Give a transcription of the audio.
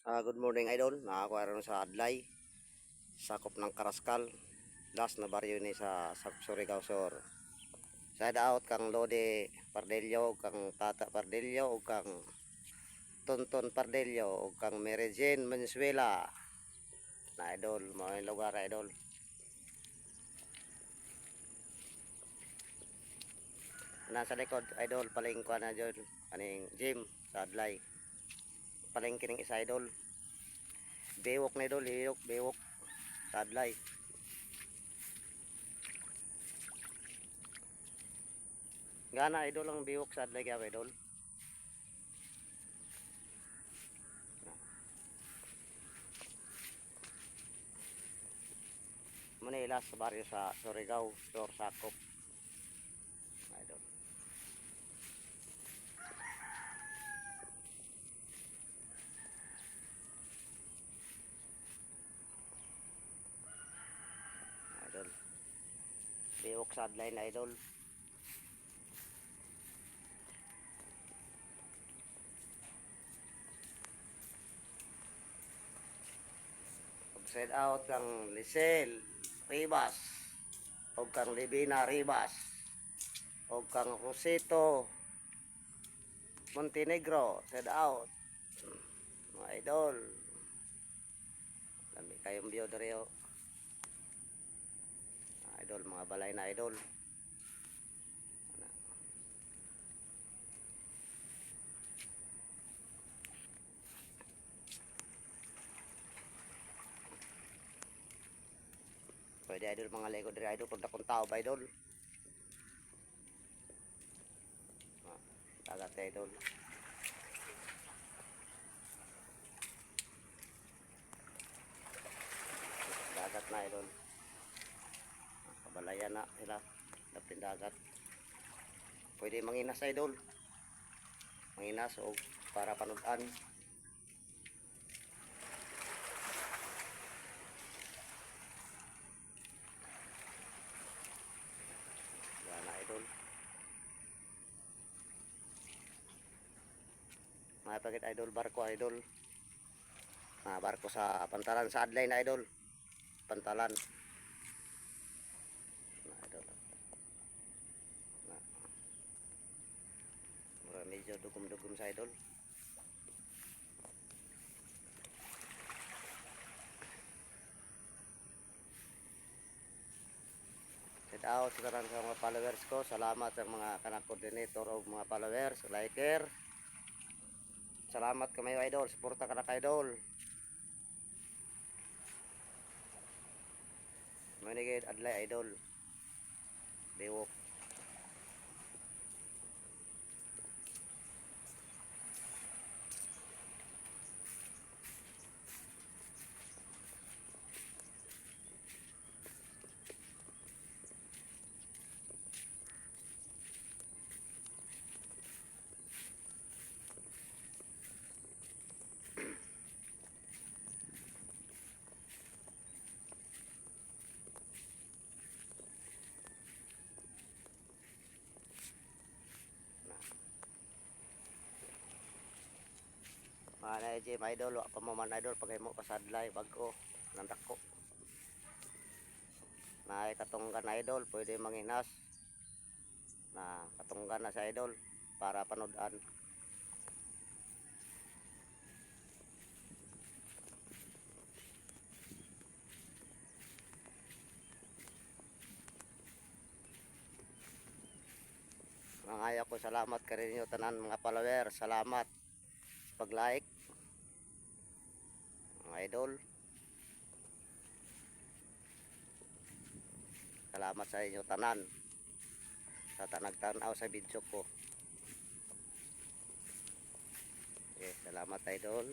Good morning idol. Nakakuha rin sa Adlay. Sakop ng Karaskal. Last na baryo ni sa Surigao Sur. Side out kang Lode Pardelio, kang Tata Pardelio, o kang Tonton Pardelio, o kang Mary Jane Venezuela. Na idol, mga lugar idol. Nasa likod idol, palengkwa na dyan. Aning gym sa Adlay. Palengkining isa idol. Bewok na idol, bewok sa Adlay. Gana idol ang biwok sa Adlay kaya idol. Manila sa baryo sa Surigao, Sur Sakop. Idol. Idol. Biwok sa Adlay na idol. Side out kang Lisel Ribas, o kang Libina Ribas, o kang Rosito Montenegro. Side out mga idol. Dami kayong view dari idol, mga balay na idol. Pwede idol mga lego dari idol kung takong tao ba idol. Dagat idol. Dagat na idol. Kabalayan na sila. Dapin dagat. Pwede manginas idol. Manginas o para panudan. Yan na idol. Mga pagit idol, barko idol. Barko sa Pantalan sa Adlay na idol. Pantalan. Na idol. Medyo dugum-dugum sa idol. Shout out sa mga followers ko. Salamat sa mga kanak-coordinator o mga followers, liker. Salamat kamayo idol. Suporta ka na ka idol. Manigid Adlay idol. Bewok. Mga na idol, wak pa mo man idol, pagay mo pasadlay, bago, nandak ko. Na katunggan idol, pwede manginas. Na katunggan na sa idol, para panudan. Mga ko, salamat ka rin yung tanan mga followers. Salamat sa pag-like. Mga idol. Salamat sa inyo tanan. Sa tanag-tanaw sa video ko. Okay, salamat idol.